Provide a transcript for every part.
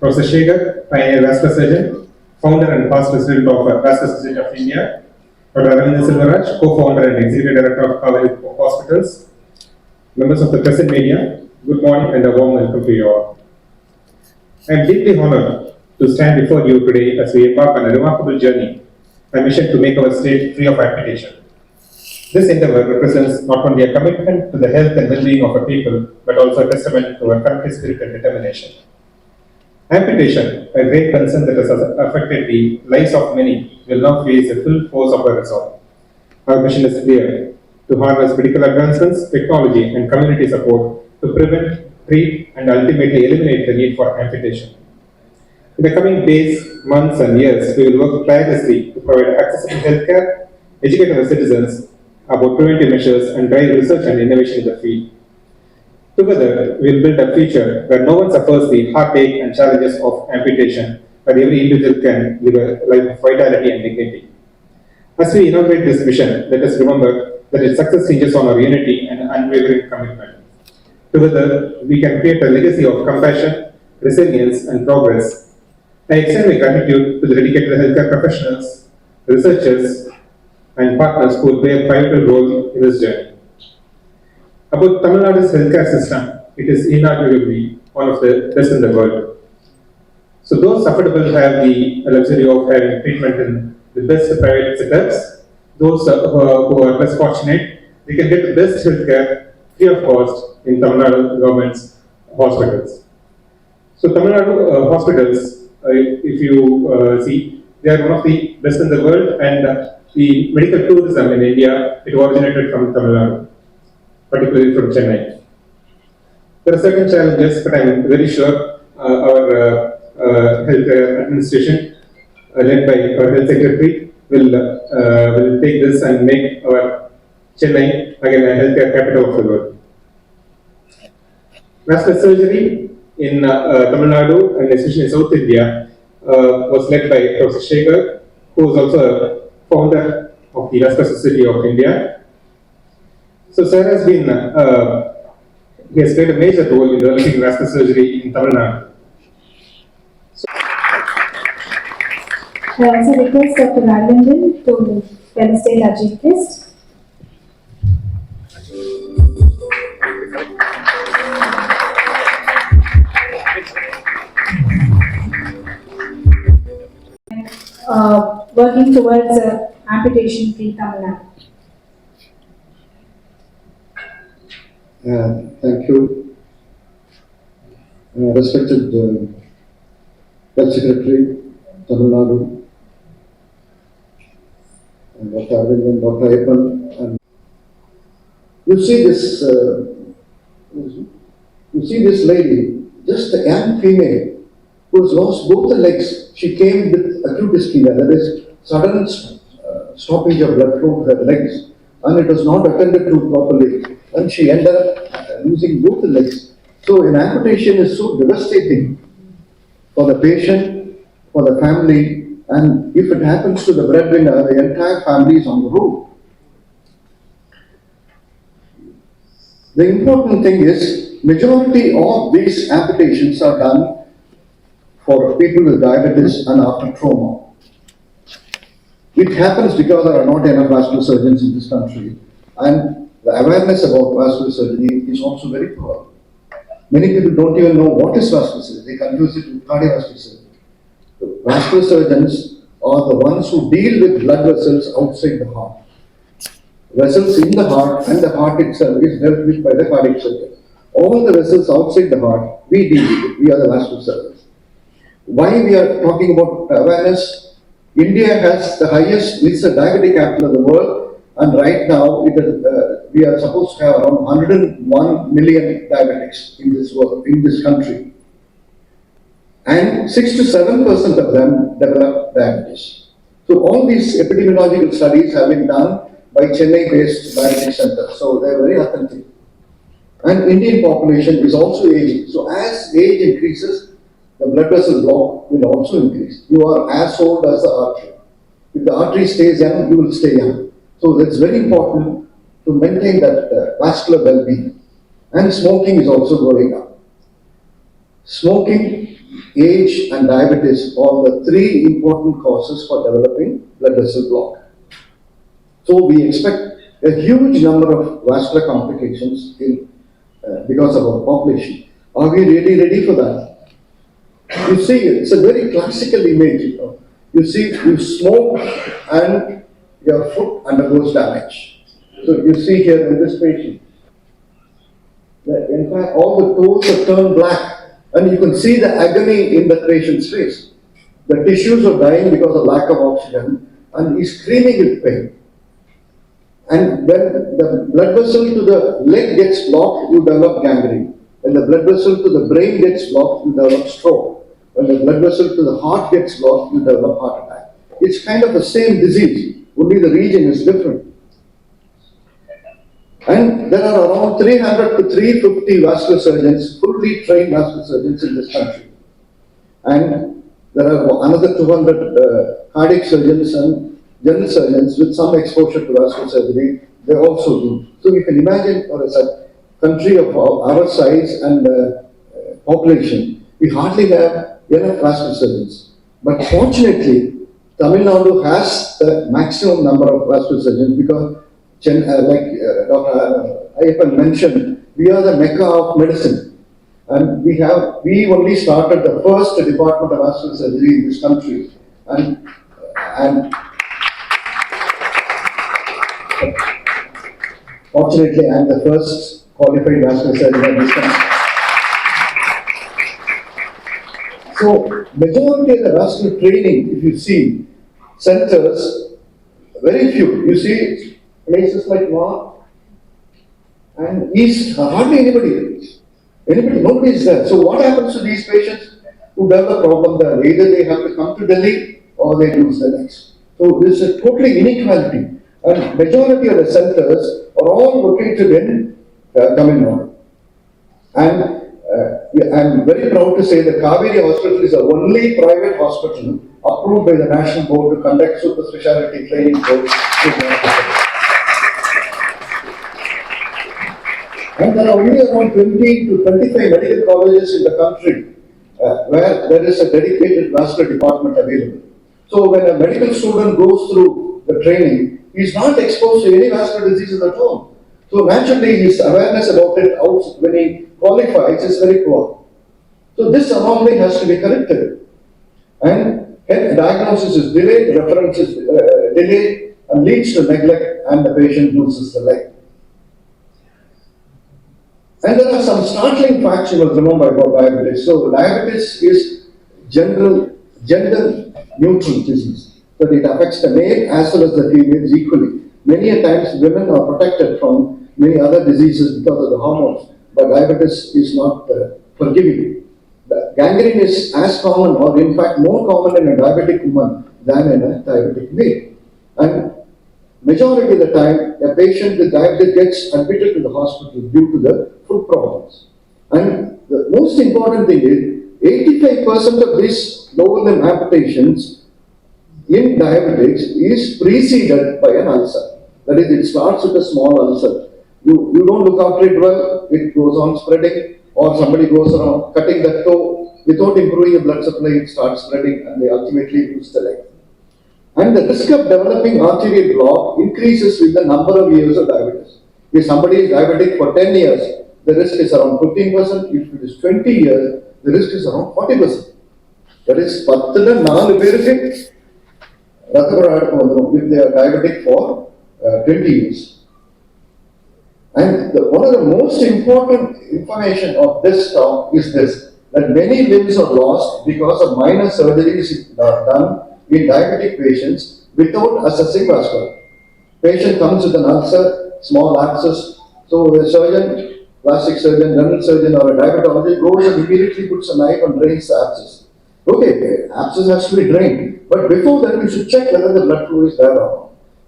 Professor Shekhar, pioneer vascular surgeon, founder and past president of Vascular Society of India. Dr. Aravind Silvaraj, co-founder and executive director of College of Hospitals. Members of the present media, good morning and a warm welcome to you all. I am deeply honored to stand before you today as we embark on a remarkable journey, a mission to make our state free of amputation. This endeavor represents not only a commitment to the health and well-being of our people, but also a testament to our country's spirit and determination. Amputation, a great concern that has affected the lives of many, will now face the full force of our resolve. Our mission is clear: to harness medical advancements, technology, and community support to prevent, treat, and ultimately eliminate the need for amputation. In the coming days, months, and years, we will work tirelessly to provide accessible healthcare, educate our citizens about preventive measures, and drive research and innovation in the field. Together, we will build a future where no one suffers the heartache and challenges of amputation, but every individual can live a life of vitality and dignity. As we inaugurate this mission, let us remember that its success hinges on our unity and unwavering commitment. Together, we can create a legacy of compassion, resilience, and progress. I extend my gratitude to the dedicated healthcare professionals, researchers, and partners who will play a pivotal role in this journey. About Tamil Nadu's healthcare system, it is inarguably one of the best in the world. So those affordable have the luxury of having treatment in the best private setups. Those who are less fortunate, they can get the best healthcare free of cost in Tamil Nadu government's hospitals. So Tamil Nadu hospitals, if you see, they are one of the best in the world, and the medical tourism in India, it originated from Tamil Nadu, particularly from Chennai. There are certain challenges, but I am very sure our health administration, led by our health secretary, will take this and make our Chennai again a healthcare capital of the world. Vascular surgery in Tamil Nadu and especially in South India was led by Professor Shekhar, who is also a founder of the Vascular Society of India. So Sir has been, he has played a major role in developing vascular surgery in Tamil Nadu. I also request Dr. Aravind to felicitate our chief guest. Working towards amputation-free Tamil Nadu. Thank you, respected Health Secretary, Tamil Nadu, and Dr. Aravind and Dr. Appan. And you see this lady, just a young female who has lost both the legs. She came with acute ischemia, that is sudden stoppage of blood flow to her legs, and it was not attended to properly, and she ended up losing both the legs. So an amputation is so devastating for the patient, for the family, and if it happens to the breadwinner, the entire family is on the road. The important thing is, majority of these amputations are done for people with diabetes and after trauma. It happens because there are not enough vascular surgeons in this country, and the awareness about vascular surgery is also very poor. Many people don't even know what is vascular surgery. They confuse it with cardiovascular surgery. The vascular surgeons are the ones who deal with blood vessels outside the heart. Vessels in the heart and the heart itself is dealt with by the cardiac surgeon. All the vessels outside the heart, we deal with it. We are the vascular surgeons. Why we are talking about awareness? India has the highest, it's the diabetic capital of the world, and right now we are supposed to have around 101 million diabetics in this world, in this country, and 6 to 7% of them develop diabetes. So all these epidemiological studies have been done by Chennai-based diabetic centers, so they are very authentic. And Indian population is also aging. So as age increases, the blood vessel block will also increase. You are as old as the artery. If the artery stays young, you will stay young. So it's very important to maintain that vascular well-being. And smoking is also going up. Smoking age and diabetes are the three important causes for developing blood vessel block. So we expect a huge number of vascular complications because of our population. Are we really ready for that? You see, it's a very classical image. You see, you smoke and your foot undergoes damage. So you see here in this patient, that in fact all the toes have turned black, and you can see the agony in the patient's face. The tissues are dying because of lack of oxygen, and he's screaming with pain. And when the blood vessel to the leg gets blocked, you develop gangrene. When the blood vessel to the brain gets blocked, you develop stroke. When the blood vessel to the heart gets blocked, you develop heart attack. It's kind of the same disease, only the region is different. And there are around 300 to 350 vascular surgeons, fully trained vascular surgeons in this country. And there are another 200 cardiac surgeons and general surgeons with some exposure to vascular surgery. They also do. So you can imagine, for a country of our size and population, we hardly have enough vascular surgeons. But fortunately, Tamil Nadu has the maximum number of vascular surgeons because, like Dr. Ayyappan mentioned, we are the mecca of medicine. And we only started the first department of vascular surgery in this country. And fortunately, I am the first qualified vascular surgeon in this country. So, majority of the vascular training, if you see, centers, very few. You see places like North and East, hardly anybody. Nobody is there. So what happens to these patients who develop a problem there? Either they have to come to Delhi or they lose their legs. So this is totally inequality. And majority of the centers are all located in Tamil Nadu. And I'm very proud to say that Kaveri Hospital is the only private hospital approved by the National Board to conduct super specialty training course. And there are only around 20 to 25 medical colleges in the country where there is a dedicated vascular department available. So when a medical student goes through the training, he is not exposed to any vascular diseases at all. So naturally his awareness about it when he qualifies is very poor. So this anomaly has to be corrected. And diagnosis is delayed, reference is delayed, and leads to neglect, and the patient loses the leg. And there are some startling facts you must remember about diabetes. So diabetes is gender neutral disease. So it affects the male as well as the females equally. Many a times women are protected from many other diseases because of the hormones, but diabetes is not forgiving. The gangrene is as common, or in fact more common in a diabetic woman than in a diabetic male. And majority of the time, a patient with diabetes gets admitted to the hospital due to the foot problems. And the most important thing is, 85% of these lower limb amputations in diabetics is preceded by an ulcer. That is, it starts with a small ulcer. You don't look after it well, it goes on spreading, or somebody goes around cutting the toe without improving the blood supply, it starts spreading, and they ultimately lose the leg. And the risk of developing arterial block increases with the number of years of diabetes. If somebody is diabetic for 10 years, the risk is around 15%. If it is 20 years, the risk is around 40%. That is, 10 பேருக்கு if they are diabetic for 20 years. And one of the most important information of this talk is this, that many limbs are lost because of minor surgeries done in diabetic patients without assessing vascular. Patient comes with an ulcer, small abscess, so the surgeon, plastic surgeon, general surgeon or a diabetologist goes and immediately puts a knife and drains the abscess. Okay, abscess has to be drained, but before that you should check whether the blood flow is there or not.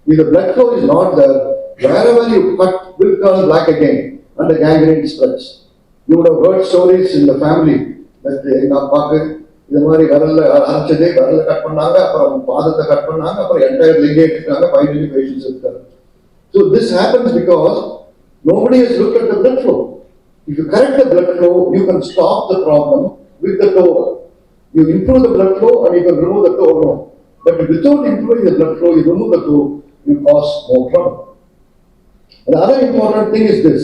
If the blood flow is not there, wherever you cut will turn black again and the gangrene spreads. You would have heard stories in the family that இந்த மாதிரி விரல்ல அரைச்சதே விரல்ல cut பண்ணாங்க, அப்புறம் பாதத்தை cut பண்ணாங்க, அப்புறம் entire லிங்கே எடுத்துட்டாங்க, ஃபைனலி பேஷண்ட்ஸ் இருக்காங்க. So this happens because nobody has looked at the blood flow. If you correct the blood flow, you can stop the problem with the toe. You improve the blood flow and you can remove the toe, no. But without improving the blood flow, you remove the toe, you cause more trouble. Another important thing is this: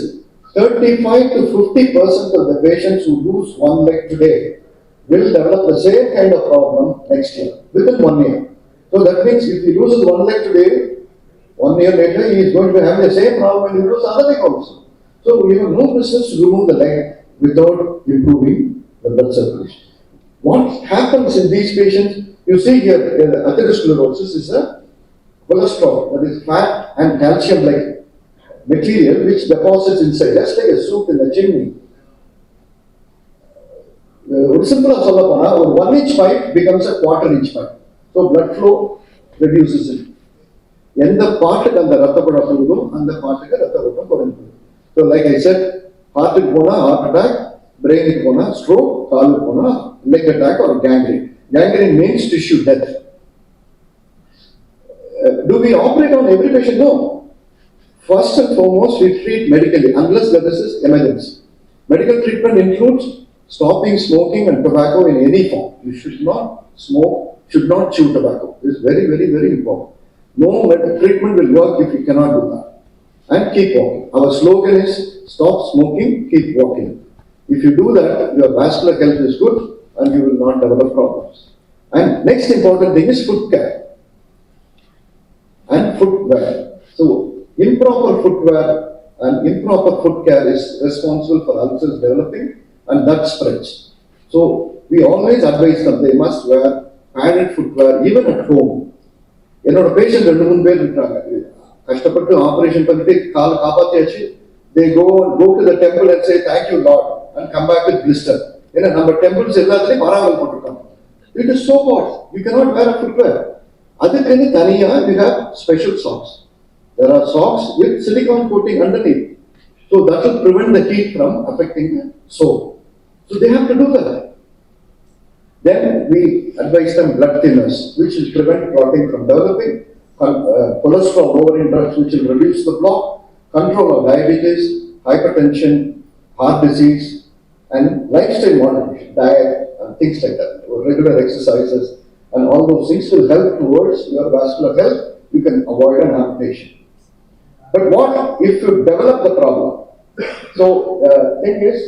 35 to 50% of the patients who lose one leg today will develop the same kind of problem next year, within 1 year. So that means if he loses one leg today, 1 year later he is going to have the same problem when he loses the other leg also. So we have no business to remove the leg without improving the blood circulation. What happens in these patients? You see here, atherosclerosis is a cholesterol, that is fat and calcium like material which deposits inside, just like a soup in the chimney. ஒரு சிம்பிளா சொல்ல போனா ஒரு 1 inch pipe becomes a quarter-inch pipe. So blood flow reduces it. எந்த பாட்டுக்கு அந்த ரத்த குழாய் போகுதோ அந்த பாட்டுக்கு ரத்த ஓட்டம் குறைந்து. So like I said, ஹார்ட்டுக்கு போனா ஹார்ட் அட்டாக், பிரெயினுக்கு போனா ஸ்ட்ரோக், காலுக்கு போனா leg attack or gangrene. Gangrene means tissue death. Do we operate on every patient? No. First and foremost, we treat medically unless there is emergency. Medical treatment includes stopping smoking and tobacco in any form. You should not smoke, should not chew tobacco. This is very, very, very important. No medical treatment will work if you cannot do that. And keep walking. Our slogan is stop smoking, keep walking. If you do that, your vascular health is good and you will not develop problems. And next important thing is foot care and footwear. So improper footwear and improper foot care is responsible for ulcers developing and that spreads. So we always advise them they must wear padded footwear even at home. என்னோட patient 2-3 பேர் இருக்காங்க, கஷ்டப்பட்டு operation பண்ணிட்டு கால் காப்பாத்தியாச்சு, they go to the temple and say thank you Lord and come back with blister. ஏன்னா நம்ம temples எல்லாத்துலயும் மராமல் போட்டிருக்காங்க. It is so hot, you cannot wear a footwear. அதுக்குன்னு தனியா we have special socks. There are socks with silicone coating underneath. So that will prevent the heat from affecting the sole. So they have to do that. Then we advise them blood thinners, which will prevent clotting from developing, cholesterol lowering drugs, which will reduce the clot, control of diabetes, hypertension, heart disease, and lifestyle modification, diet, and things like that. Regular exercises, and all those things will help towards your vascular health. You can avoid an amputation. But what if you develop the problem? So, thing is,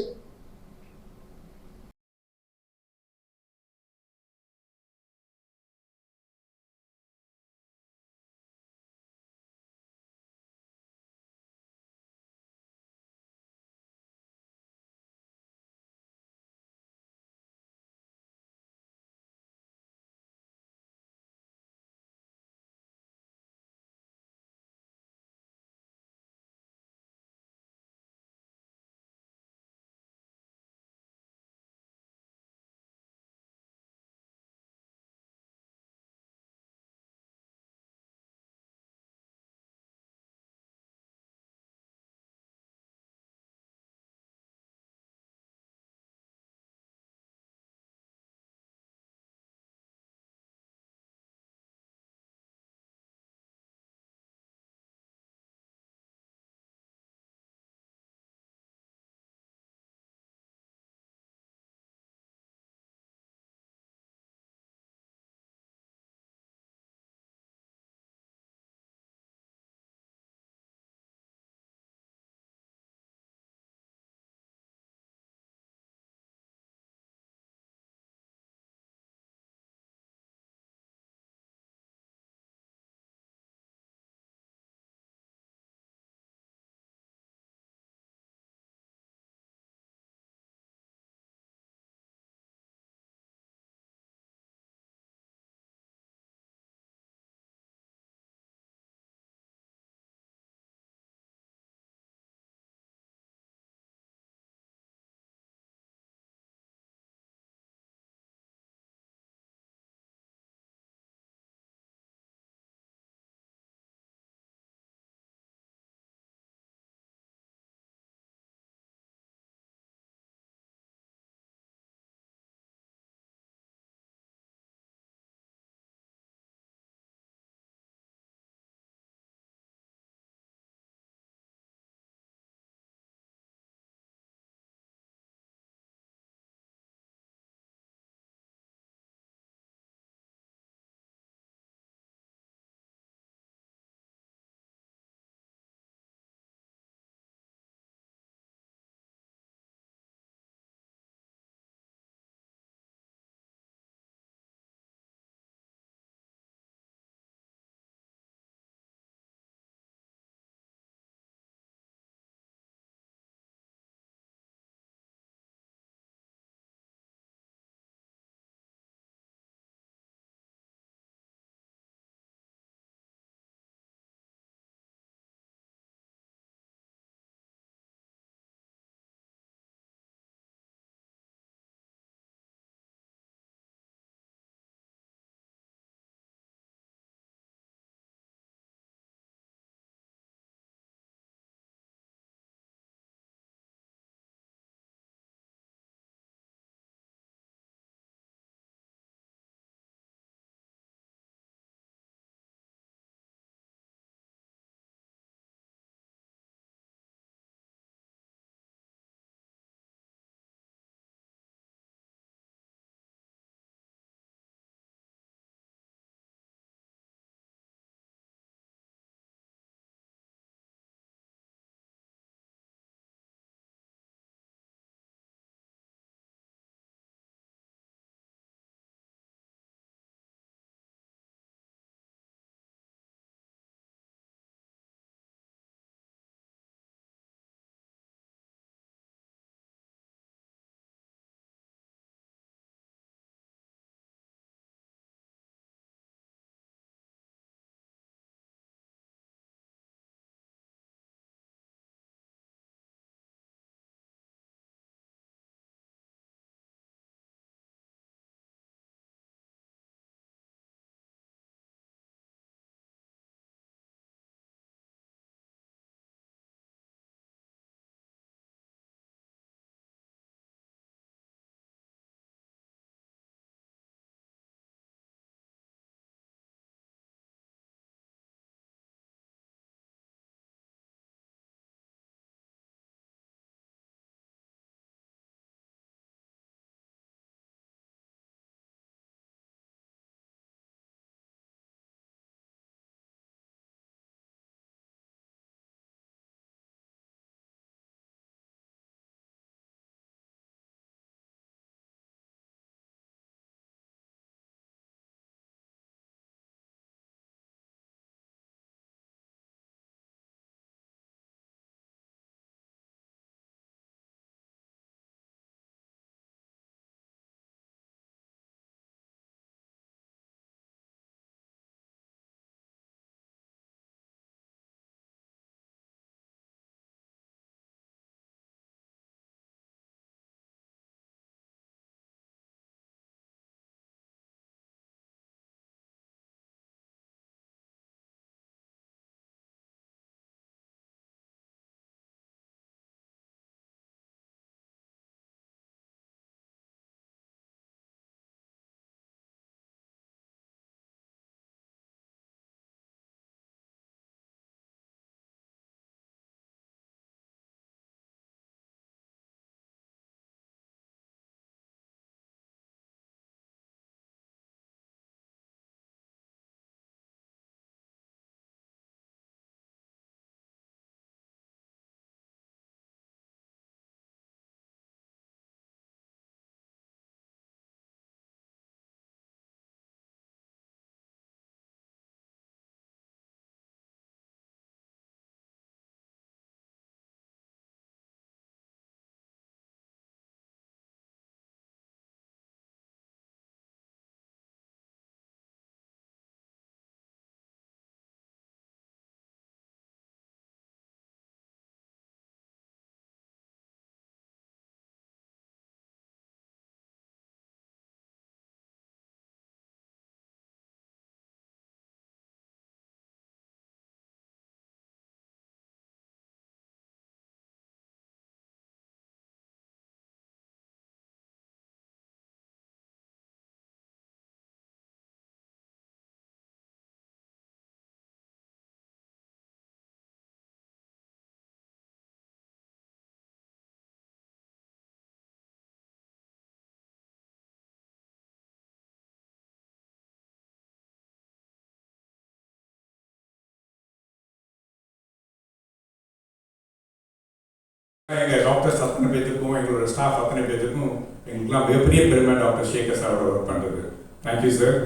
எங்கள் doctors அத்தனை பேத்துக்கும் எங்களோட staff அத்தனை பேத்துக்கும் எங்களுக்குலாம் மிகப்பெரிய பெருமை doctor Sekar சாரோட ஒர்க் பண்ணுறது. Thank you sir.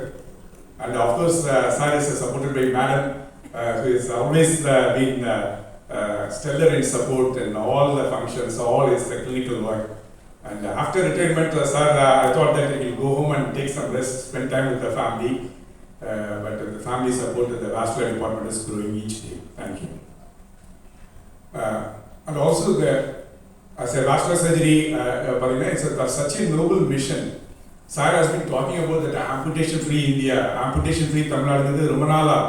And of course sir is supported by madam who is always been stellar in support in all the functions, all his clinical work. And after retirement, sir, I thought that he will go home and take some rest, spend time with the family. But the family support in the vascular department is growing each day. Thank you. And also, as a vascular surgery, it's such a noble mission. Sir has been talking about that amputation-free India, amputation-free Tamil Nadu, ரொம்ப நாளா.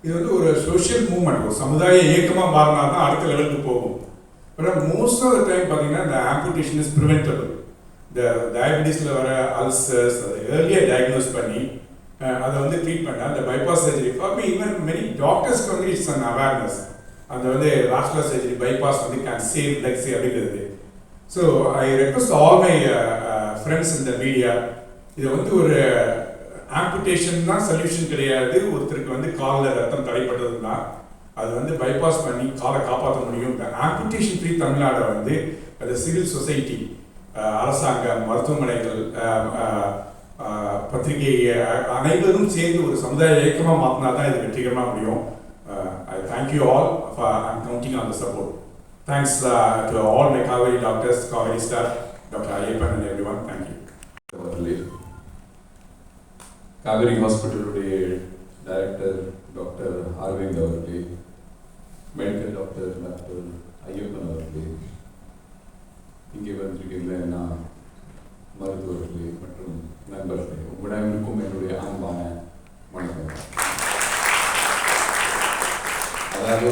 இது வந்து ஒரு social movement, ஒரு சமுதாய இயக்கமாக மாறினா தான் அடுத்த லெவலுக்கு போகும். But most of the time பார்த்தீங்கன்னா இந்த ஆம்புடேஷன் இஸ் ப்ரிவென்டபிள். இந்த டயபிட்டிஸில் வர அல்சர்ஸ் அதை ஏர்லியாக டயக்னோஸ் பண்ணி அதை வந்து ட்ரீட் பண்ண அந்த bypass surgery for even many டாக்டர்ஸ்க்கு வந்து இட்ஸ் அன் அவேர்னஸ். அந்த வந்து வாஸ்குலர் சர்ஜரி பைபாஸ் வந்து கேன் சேவ் லெக்ஸ் அப்படிங்கிறது. So I request all my friends இந்த மீடியா, இதை வந்து ஒரு ஆம்புடேஷன் தான் சொல்யூஷன் கிடையாது. ஒருத்தருக்கு வந்து காலில் ரத்தம் தடைப்பட்டதுன்னா அது வந்து பைபாஸ் பண்ணி காலை காப்பாற்ற முடியும். இந்த ஆம்புடேஷன் ஃப்ரீ தமிழ்நாடை வந்து அந்த சிவில் சொசைட்டி, அரசாங்கம், மருத்துவமனைகள், பத்திரிகை அனைவரும் சேர்ந்து ஒரு சமுதாய இயக்கமாக மாற்றினா தான் இது வெற்றிகரமாக முடியும். I thank you all. I'm counting on the support. Thanks to all my Kaveri doctors, Kaveri staff, Dr. Ayyappan and everyone. Thank you. Kaveri Hospital Director Dr. Arvind அவர்களே, மெடிக்கல் டாக்டர் டாக்டர் ஐயப்பன் அவர்களே, இங்கே வந்திருக்கின்ற நான் மருத்துவர்களே மற்றும் நண்பர்களே, உங்களிடம் என்னுடைய அன்பான வணக்கம். அதாவது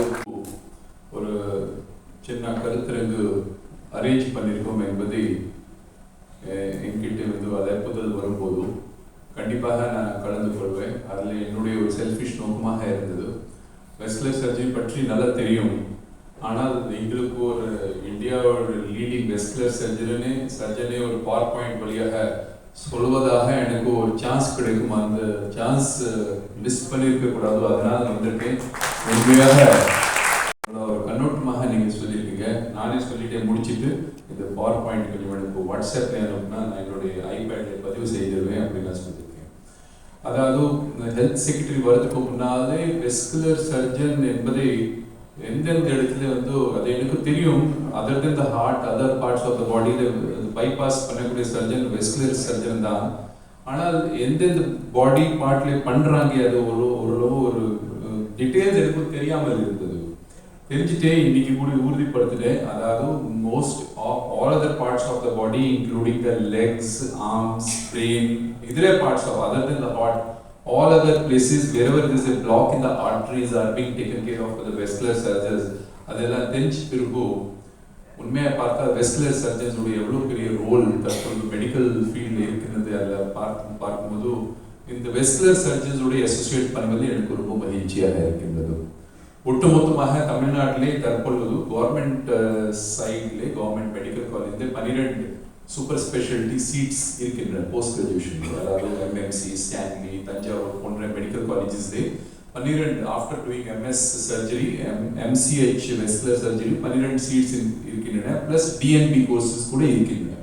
ஒரு சின்ன கருத்தரங்கு அரேஞ்ச் பண்ணியிருக்கோம் என்பதை என்கிட்ட வந்து அழைப்புதல் வரும்போது கண்டிப்பாக நான் கலந்து கொள்வேன். அதில் என்னுடைய ஒரு செல்ஃபிஷ் நோக்கமாக இருந்தது. வெஸ்குலர் சர்ஜரி பற்றி நல்லா தெரியும், ஆனால் எங்களுக்கு ஒரு இந்தியாவோட லீடிங் வெஸ்குலர் சர்ஜனே ஒரு பவர் பாயிண்ட் வழியாக சொல்வதாக எனக்கு ஒரு சான்ஸ் கிடைக்கும். அந்த சான்ஸ் மிஸ் பண்ணியிருக்கக்கூடாது. அதனால் வந்துட்டேன். உண்மையாக ஒரு கண்ணோட்டமாக நீங்கள் சொல்லியிருக்கீங்க. நானே சொல்லிட்டே முடிச்சுட்டு இந்த பவர் பாயிண்ட் கொஞ்சம் எனக்கு வாட்ஸ்அப்பில் அனுப்புனா நான் என்னுடைய ஐபேடில் பதிவு செய்திருவேன் அப்படின்னு நான் சொல்லியிருக்கேன். அதாவது ஹெல்த் செக்ரட்டரி வரதுக்கு முன்னாலே வெஸ்குலர் சர்ஜன் என்பதை எந்தெந்த இடத்துல வந்து அது எனக்கு தெரியும். Other then the heart, other parts of the பாடியில் பைபாஸ் பண்ணக்கூடிய சர்ஜன் வெஸ்குலர் சர்ஜன் தான். ஆனால் எந்தெந்த பாடி பார்ட்ல பண்ணுறாங்க அது ஓரளவு ஒரு டீட்டெயில்ஸ் எனக்கு தெரியாமல் இருந்தது. தெரிஞ்சுட்டே இன்னைக்கு கூட உறுதிப்படுத்திட்டேன். அதாவது most all other parts of the body including the legs, arms, brain, இதர parts of other then the heart, all other places wherever there is a block in the arteries are being taken care of by the vascular surgeons. அதெல்லாம் தெரிஞ்சு பிறகு உண்மையாக பார்த்தா vascular surgeons உடைய எவ்வளோ பெரிய role தற்போது மெடிக்கல் ஃபீல்டில் இருக்கிறது அதில் பார்க்கும்போது இந்த வெஸ்குலர் சர்ஜன்ஸ் உடைய அசோசியேட் பண்ணுவது எனக்கு ரொம்ப மகிழ்ச்சியாக இருக்கின்றது. ஒட்டுமொத்தமாக தமிழ்நாட்டிலே தற்பொழுது கவர்மெண்ட் சைட்லே கவர்மெண்ட் மெடிக்கல் காலேஜில் 12 சூப்பர் ஸ்பெஷாலிட்டி சீட்ஸ் இருக்கின்றன போஸ்ட் கிராஜுவேஷன். அதாவது எம்எம்சி, ஸ்டான்லி, தஞ்சாவூர் போன்ற மெடிக்கல் காலேஜஸ்லே 12 after doing MS surgery, MCh vascular surgery 12 seats இருக்கின்றன. ப்ளஸ் டிஎன்பி கோர்சஸ் கூட இருக்கின்றன.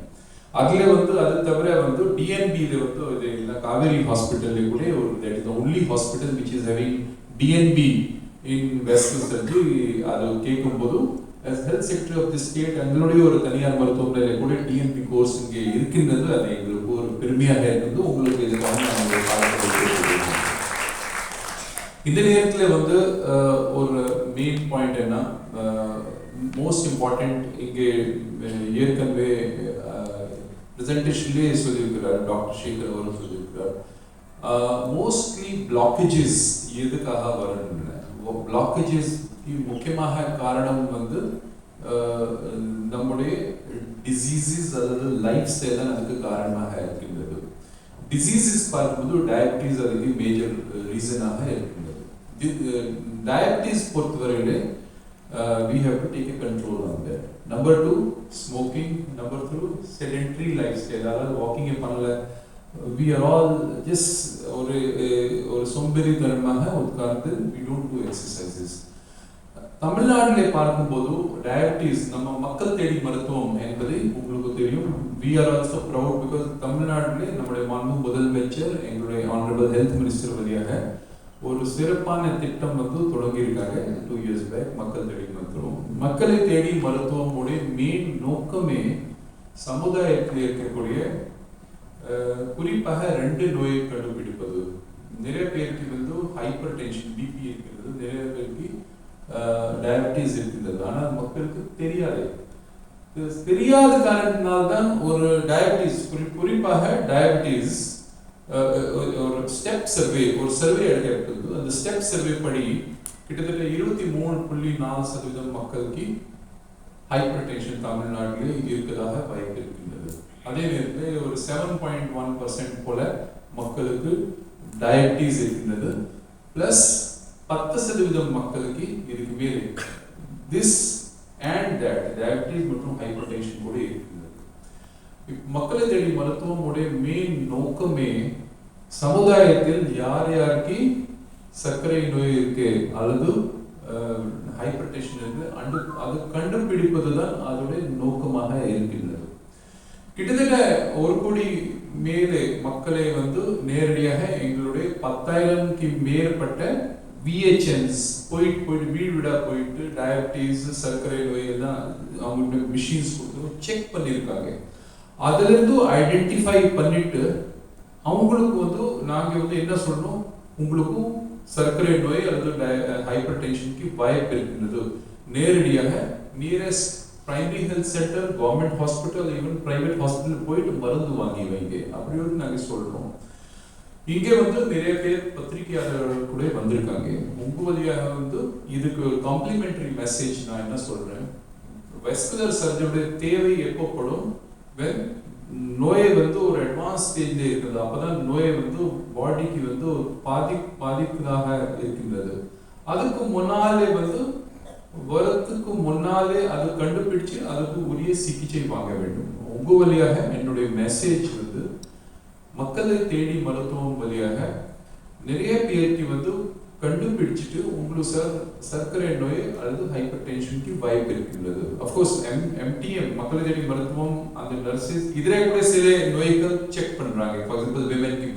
அதில் வந்து அது தவிர வந்து டிஎன்பியில் வந்து இது இல்லை காவேரி ஹாஸ்பிட்டலில் கூட ஒரு that is the only hospital which is having DNB in vascular surgery. அது கேட்கும்போது as health secretary of the state எங்களுடைய ஒரு தனியார் மருத்துவமனையில் கூட டிஎன்பி கோர்ஸ் இங்கே இருக்கின்றது. அது எங்களுக்கு ஒரு பெருமையாக இருந்தது. உங்களுக்கு இதுக்காக நாங்கள் பாராட்டுகிறோம். இந்த நேரத்தில் வந்து ஒரு மெயின் பாயிண்ட் என்ன, மோஸ்ட் இம்பார்ட்டன்ட் இங்கே ஏற்கனவே ப்ரெசன்டேஷன்லேயே சொல்லியிருக்கிறார் டாக்டர் சேகர் அவரும் சொல்லியிருக்கிறார். மோஸ்ட்லி பிளாக்கேஜஸ் எதுக்காக வருகின்றன? பிளாக்கேஜஸ் முக்கியமாக காரணம் வந்து நம்முடைய டிசீசஸ் அதாவது லைஃப் ஸ்டைல் தான் அதுக்கு காரணமாக இருக்கின்றது. டிசீசஸ் பார்க்கும்போது டயபிட்டிஸ் அதுக்கு மேஜர் ரீசனாக இருக்கின்றது. டயபிட்டிஸ் பொறுத்தவரையிலே we have to take a control on that. Number 2, smoking. Number 3, sedentary lifestyle. அதாவது வாக்கிங் பண்ணல, we are all just ஒரு சோம்பேறித்தனமாக உட்கார்ந்து we don't do exercises. தமிழ்நாட்டிலே பார்க்கும்போது டயபிட்டிஸ் நம்ம மக்கள் தேடி மருத்துவம் என்பது உங்களுக்கு தெரியும். we are also proud because தமிழ்நாட்டிலே நம்முடைய மாண்பு முதலமைச்சர் எங்களுடைய honorable health minister வழியாக ஒரு சிறப்பான திட்டம் தொடங்கி இருக்காங்க 2 years back. மக்கள் தேடி மருத்துவம், மக்களை தேடி மருத்துவம் உடைய மெயின் நோக்கமே சமுதாயத்தில் இருக்கக்கூடிய குறிப்பாக 2 நோயை கண்டுபிடிப்பது. நிறைய பேருக்கு ஹைப்பர் டென்ஷன் பிபி இருக்கிறது, நிறைய பேருக்கு டயபிட்டிஸ் இருக்கின்றது. ஆனால் மக்களுக்கு தெரியாது. தெரியாத காரணத்தினால்தான் ஒரு டயபிட்டிஸ், குறிப்பாக டயபிட்டிஸ் ஒரு ஸ்டெப் சர்வே, ஒரு சர்வே எடுக்கிறது. அந்த ஸ்டெப் சர்வே படி கிட்டத்தட்ட 23.4% மக்களுக்கு ஹைப்பர் டென்ஷன் தமிழ்நாட்டிலே இருக்கிறதாக வாய்ப்பு இருக்கின்றது. அதே நேரத்தில் ஒரு 7.1% போல மக்களுக்கு டயபிட்டிஸ் இருக்கின்றது. பிளஸ் 10% மக்களுக்கு இதுக்கு மேலே திஸ் அண்ட் தட் டயபிட்டிஸ் மற்றும் ஹைப்பர் டென்ஷன் கூட இருக்கின்றது. மக்களை தேடி மருத்துவம் உடைய மெயின் நோக்கமே சமுதாயத்தில் யார் யாருக்கு சர்க்கரை நோய் இருக்கு அல்லது ஹைப்பர் டென்ஷன் இருக்கு அது கண்டுபிடிப்பது தான் அதோடைய நோக்கமாக இருக்கின்றது. கிட்டத்தட்ட 1 கோடி மேலே மக்களை நேரடியாக எங்களுடைய 10,000க்கு மேற்பட்ட VHNs போயிட்டு வீடு வீடா போயிட்டு டயபிட்டிஸ் சர்க்கரை நோய் எல்லாம் அவங்களுக்கு மிஷின்ஸ் கொடுத்து செக் பண்ணியிருக்காங்க. அதுல இருந்து ஐடென்டிஃபை பண்ணிட்டு அவங்களுக்கு நாங்க என்ன சொல்லணும், உங்களுக்கும் சர்க்கரை நோய் அல்லது ஹைப்பர் டென்ஷனுக்கு வாய்ப்பு இருக்கின்றது. நேரடியாக nearest primary health centre, government hospital, even private hospital போயிட்டு மருந்து வாங்கி வைங்க அப்படி நாங்க சொல்றோம். இங்கே நிறைய பேர் பத்திரிகையாளர்கள் கூட வந்திருக்காங்க. உங்க வழியாக இதுக்கு காம்ப்ளிமெண்டரி மெசேஜ் நான் என்ன சொல்றேன், வெஸ்குலர் சர்ஜனுடைய தேவை எப்பப்படும் when நோயை ஒரு அட்வான்ஸ் ஸ்டேஜ்ல இருக்குது. அப்பதான் நோயை பாடிக்கு பாதிப்பதாக இருக்கின்றது. அதுக்கு முன்னாலே வரத்துக்கு முன்னாலே அது கண்டுபிடிச்சு அதுக்கு உரிய சிகிச்சை வாங்க வேண்டும். உங்க வழியாக என்னுடைய மெசேஜ் மக்களை தேடி மருத்துவம் வழியாக நிறைய பேருக்கு கண்டுபிடிச்சிட்டு உங்களுக்கு சர்க்கரை நோய் அல்லது ஹைப்பர் டென்ஷனுக்கு வாய்ப்பு இருக்கின்றது. அஃப்கோர்ஸ் MTM மக்களை தேடி மருத்துவம் அந்த நர்சஸ் இதிலே கூட சில நோய்கள் செக் பண்றாங்க. ஃபார் எக்ஸாம்பிள் விமென்க்கு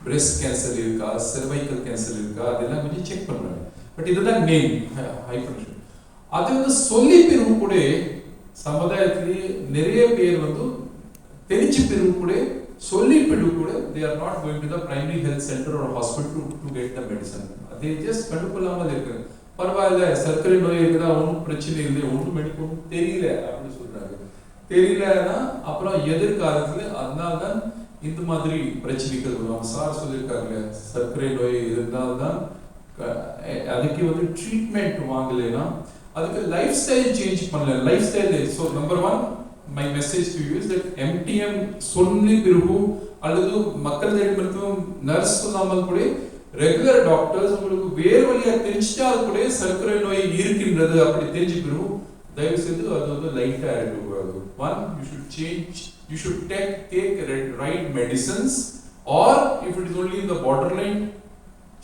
பிரஸ்ட் கேன்சர் இருக்கா, சர்வைக்கல் கேன்சர் இருக்கா, அதெல்லாம் கொஞ்சம் செக் பண்றாங்க. பட் இதுதான் மெயின் ஹைப்பர் டென்ஷன். அது சொல்லி பிறகு கூட சமுதாயத்திலேயே நிறைய பேர் தெரிஞ்சு பிறகு கூட சொல்லி பிறகு கூட they are not going to the primary health center or hospital to get the medicine. they just கண்டுகொள்ளாமல் இருக்கு. பரவாயில்ல சர்க்கரை நோய் இருக்குதா, ஒன்றும் பிரச்சனை இல்லை, ஒன்றும் மெடிக்கல் தெரியல அப்படின்னு சொல்றாங்க. தெரியலன்னா அப்புறம் எதிர்காலத்துல அதனால்தான் இந்த மாதிரி பிரச்சனைகள் வரும். சார் சொல்லியிருக்காங்க சர்க்கரை நோய் இருந்தால்தான் அதுக்கு ட்ரீட்மெண்ட் வாங்கலைன்னா அதுக்கு லைஃப் ஸ்டைல் சேஞ்ச் பண்ணல. Life style so number 1 my message to you is that MTM சொல்லி பிறகு அல்லது மக்கள் தேடி மருத்துவம் நர்ஸ் சொல்லாமல் கூட ரெகுலர் டாக்டர்ஸ் உங்களுக்கு வேறு வழியா தெரிஞ்சிட்டால் கூட சர்க்கரை நோய் இருக்கின்றது அப்படி தெரிஞ்சு பிறகு தயவு செய்து அது லைட்டா எடுக்கக்கூடாது. 1 you should take right medicines, or if it is only in the borderline,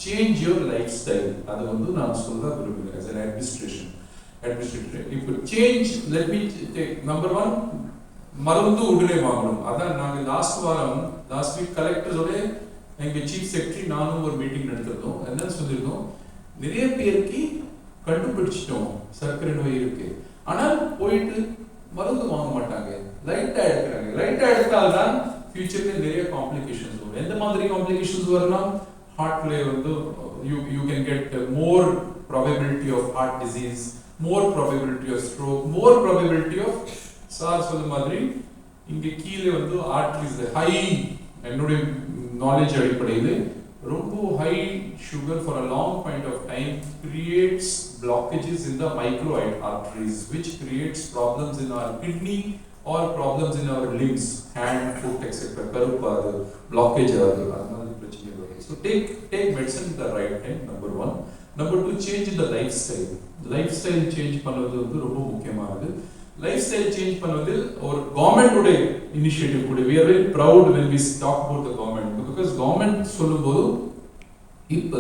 change your lifestyle. அது நான் சொல்ல விரும்புகிறேன் as an administrator. If you change, let me take number 1, மருந்து உடனே வாங்கணும். அதான் நாங்க லாஸ்ட் வீக் கலெக்டர்ஸோட எங்க சீஃப் செக்ரட்டரி நானும் ஒரு மீட்டிங் நடத்திருந்தோம். என்ன சொல்லியிருந்தோம், நிறைய பேருக்கு கண்டுபிடிச்சிட்டோம் சர்க்கரை நோய் இருக்கு, ஆனால் போயிட்டு மருந்து வாங்க மாட்டாங்க, லைட்டா எடுக்கிறாங்க. லைட்டா எடுத்தால்தான் ஃபியூச்சர்ல நிறைய காம்ப்ளிகேஷன்ஸ் வரும். எந்த மாதிரி காம்ப்ளிகேஷன்ஸ் வரலாம், ஹார்ட்ல you can get more probability of heart disease, more probability of stroke, more probability of sir சொல்ல மாதிரி இங்க கீழே ஆர்டரிஸ் ஹை, என்னுடைய நாலேஜ் அடிப்படையில் ரொம்ப high sugar for a long point of time creates blockages in the micro arteries, which creates problems in our kidney or problems in our limbs, hand, foot, etc. கருப்பாது, blockage ஆகுது, அதனால பிரச்சனை வரும். So take medicine at the right time, number 1. Number 2, change in the lifestyle. Lifestyle change பண்ணுவது ரொம்ப முக்கியமானது. Lifestyle change பண்ணுவது ஒரு government உடைய இனிஷியேட்டிவ் கூட. We are very proud when we talk about the government, because government சொல்லும்போது இப்ப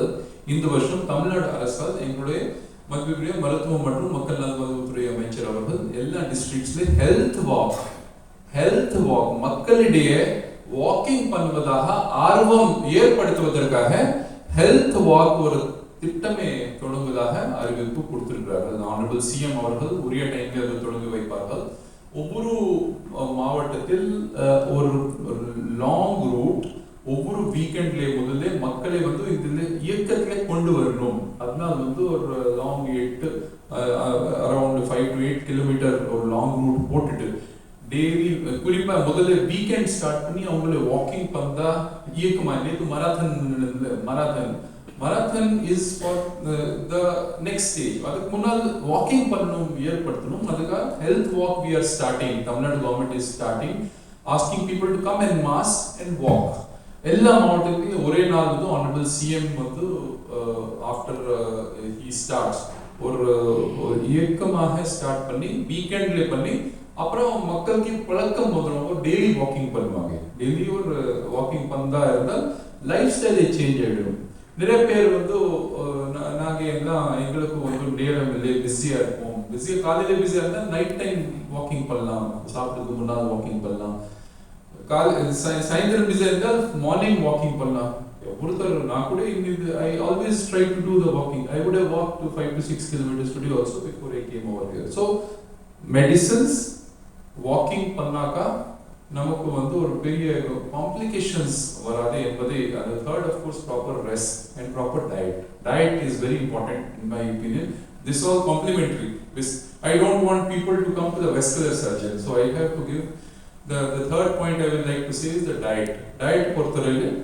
இந்த வருஷம் தமிழ்நாடு அரசால் எங்களுடைய மத்திய மருத்துவம் மற்றும் மக்கள் நல்வாழ்வுத்துறை அமைச்சர் அவர்கள் எல்லா டிஸ்ட்ரிக்ட்ஸ்ல ஹெல்த் வாக் மக்களிடையே வாக்கிங் பண்ணுவதாக ஆர்வம் ஏற்படுத்துவதற்காக ஹெல்த் வாக் ஒரு திட்டமே தொடங்குவதாக அறிவிப்பு கொடுத்திருக்கிறார்கள். ஆனரபிள் சிஎம் அவர்கள் உரிய டைம்ல அதை தொடங்கி வைப்பார்கள். ஒவ்வொரு மாவட்டத்தில் ஒரு லாங் ரூட் ஒவ்வொரு வீக்கெண்ட்ல முதல்ல மக்களை வந்து இதுல இயக்கத்திலே கொண்டு வரணும். அதனால வந்து ஒரு லாங் அரௌண்ட் 5 to 8 கிலோமீட்டர் ஒரு லாங் ரூட் போட்டுட்டு டெய்லி குறிப்பா முதல்ல வீக்கெண்ட் ஸ்டார்ட் பண்ணி அவங்கள வாக்கிங் பண்ணா இயக்கமா நேற்று marathon is for the next stage. அதுக்கு முன்னால் வாக்கிங் பண்ணணும் ஏற்படுத்தணும். அதுக்காக health walk we are starting. Tamil Nadu government is starting asking people to come and mass and walk. எல்லா மாவட்டத்திலும் ஒரே நாள் வந்து ஆனரபிள் சிஎம் வந்து ஆஃப்டர் ஹி ஸ்டார்ட்ஸ் ஒரு இயக்கமாக ஸ்டார்ட் பண்ணி வீக்கெண்ட்ல பண்ணி அப்புறம் மக்களுக்கு பழக்கம் வந்துடும். டெய்லி வாக்கிங் பண்ணுவாங்க. டெய்லி ஒரு வாக்கிங் பண்ணா இருந்தால் லைஃப் ஸ்டைலே சேஞ்ச் ஆகிடும். நிறைய பேர் வந்து நாங்கள் எங்களுக்கு வந்து நேரம் இல்லை, பிஸியாக இருப்போம். காலையில் பிஸியாக இருந்தால் நைட் டைம் வாக்கிங் பண்ணலாம், சாப்பிட்றதுக்கு முன்னால் வாக்கிங் பண்ணலாம். சாயந்தரம் பிஸியாக இருந்தால் மார்னிங் வாக்கிங் பண்ணலாம். ஒருத்தர் நான் கூட I always try to do the walking. I would have walk to 5 to 6 kilometers today also before I came over here. So medicines walking பண்ணாக்கா நமக்கு வந்து ஒரு பெரிய காம்ப்ளிகேஷன்ஸ் வராது என்பதை அந்த third of course proper rest and proper diet is very important in my opinion. This all complementary. I don't want people to come to the vascular surgeon, so I have to give the third point I would like to say is the diet பொறுத்தவரையில்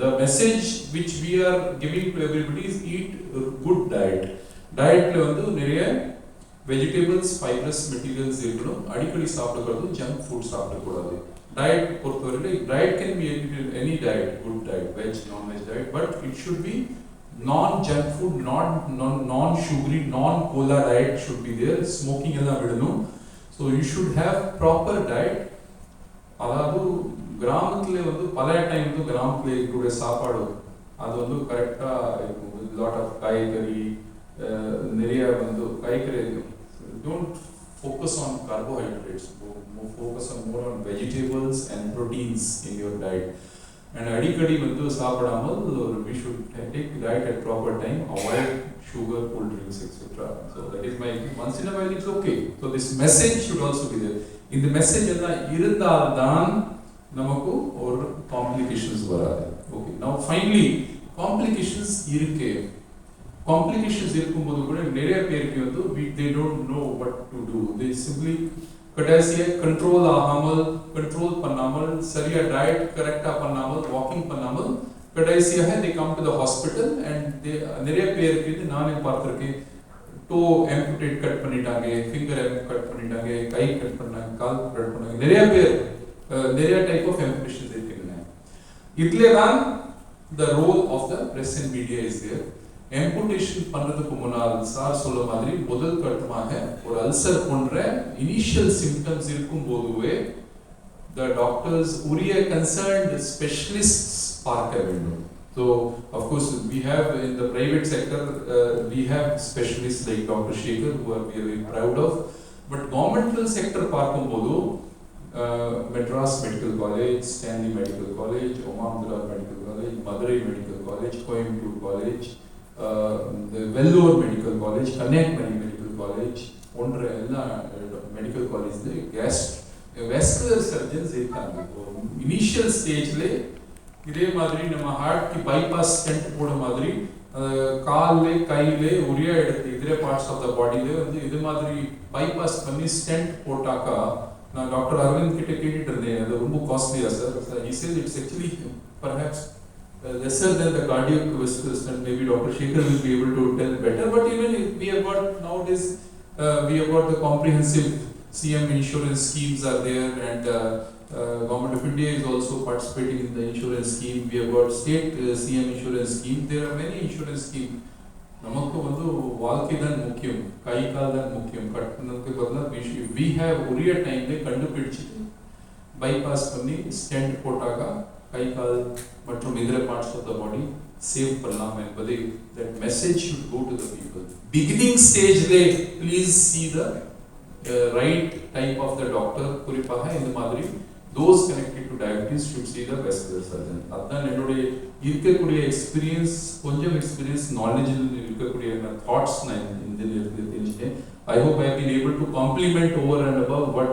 the message which we are giving to everybody is eat good dietல வந்து நிறைய vegetables fibrous materials இருக்கணும். அடிக்கடி சாப்பிடக்கூடாது, junk food சாப்பிடக்கூடாது. Diet பொறுத்தவரையில் diet can be any diet, good diet, veg non veg diet, but it should be non-junk food, non-sugary, non-cola diet should be there. Smoking எல்லாம் விடணும். So you should have proper diet. அதாவது கிராமத்துல வந்து பல time வந்து கிராமத்துல இருக்கக்கூடிய சாப்பாடு அது வந்து கரெக்டா இருக்கும். லாட் ஆஃப் காய்கறி, நிறைய வந்து காய்கறி. Don't focus on carbohydrates. Focus on more on vegetables and proteins in your diet. And அடிக்கடி வந்து சாப்பிடாமல் we should take diet at proper time, avoid sugar, cold drinks, etc. So that is my once in a while it's okay. So this message should also be there. இந்த message எல்லாம் இருந்தால்தான் நமக்கு ஒரு complications வராது. Okay, now finally complications இருக்கும்போது கூட நிறைய பேருக்கு வந்து they don't know what to do. They simply கடைசியா கண்ட்ரோல் பண்ணாமல் சரியா டயட் கரெக்டா பண்ணாமல் வாக்கிங் பண்ணாமல் கடைசியாக they come to the hospital and நிறைய பேருக்கு நானே பார்த்திருக்கேன். டோ ஆம்புடேட் கட் பண்ணிட்டாங்க, ஃபிங்கர் கட் பண்ணிட்டாங்க, கை கட் பண்ணாங்க, கால் கட் பண்ணாங்க. நிறைய பேர் நிறைய டைப் ஆஃப் ஆம்புடேஷன்ஸ் இருக்குங்க. இதுல தான் the role of the press and media is there. Amputation பண்றதுக்கு முன்னால் சார் சொல்ல மாதிரி முதல் கட்டமாக ஒரு அல்சர் போன்ற இனிஷியல் சிம்டம்ஸ் இருக்கும் போதுவே the doctors உரிய concerned specialists பார்க்க வேண்டும். So of course we have in the private sector we have specialists like Dr. Shekhar who are we are very proud of, but governmental sector பார்க்கும்போது Madras Medical College, Stanley Medical College, Omandala Medical College, Madurai Medical College, Coimbatore College, the Vellore Medical College, Kanyakumari Medical College போன்ற எல்லா medical காலேஜ்ல vascular surgeons இருக்காங்க. Initial ஸ்டேஜ்ல இதே மாதிரி நம்ம ஹார்ட்க்கு bypass stent போட மாதிரி கால்ல கையில ஒரே இடத்துல இதர பார்ட்ஸ் ஆஃப் த பாடியில வந்து இது மாதிரி பைபாஸ் பண்ணி ஸ்டென்ட் போட்டாக்கா நான் டாக்டர் அரவிந்த் கிட்ட கேட்டுட்டு இருந்தேன். அது ரொம்ப காஸ்ட்லியா sir? He said it's actually perhaps lesser than the cardiovascular stent. Maybe Dr. Shekhar will be able to tell better, but even we have got nowadays we have got the comprehensive CM insurance schemes are there, and Government of India is also participating in the insurance scheme. We have got state CM insurance scheme. There are many insurance schemes. நமக்கு வந்து வாழ்க்கை தான் முக்கியம், கை கால் தான் முக்கியம். கட்டணத்துக்கு பதிலாக we have உரிய டைம்ல கண்டுபிடிச்சிட்டு பைபாஸ் பண்ணி ஸ்டென்ட் போட்டாக்கா கை கால் மற்றும் இதர parts of the body save பண்ணலாம் என்பதை that message should go to the people. Beginning stage they please see the right type of the doctor. குறிப்பாக இந்த மாதிரி those connected to diabetes should see the vascular surgeon. அதான் என்னுடைய இருக்கக்கூடிய experience, கொஞ்சம் experience, நாலேஜில் இருக்கக்கூடிய தாட்ஸ் நான் இதில் இருந்து தெரிஞ்சுட்டேன். I hope I have been able to complement over and above what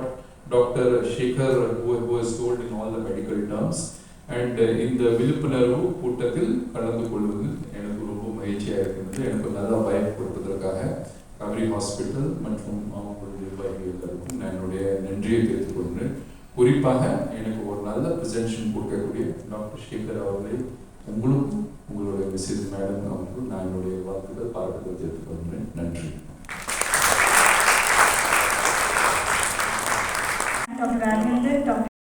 Dr. Shekhar who has told in all the medical terms. And இந்த விழிப்புணர்வு கூட்டத்தில் கலந்து கொள்வது எனக்கு ரொம்ப மகிழ்ச்சியாக இருக்கிறது. எனக்கு நல்லா வாய்ப்பு கொடுப்பதற்காக கவரி ஹாஸ்பிட்டல் மற்றும் அவங்களுடைய நிர்வாகிகளுக்கும் நான் என்னுடைய நன்றியை தெரிவித்துக் கொள்கிறேன். குறிப்பாக எனக்கு ஒரு நல்ல ப்ரெசென்டேஷன் கொடுக்கக்கூடிய டாக்டர் சேகர் அவர்களை, உங்களுக்கும் உங்களுடைய மிஸ்ஸஸ் மேடம் அவர்களுக்கும் நான் என்னுடைய வாழ்த்துக்கள், பாராட்டுகள் தெரிவித்துக் கொள்கிறேன். நன்றி. Dr. Raghavendran, Dr.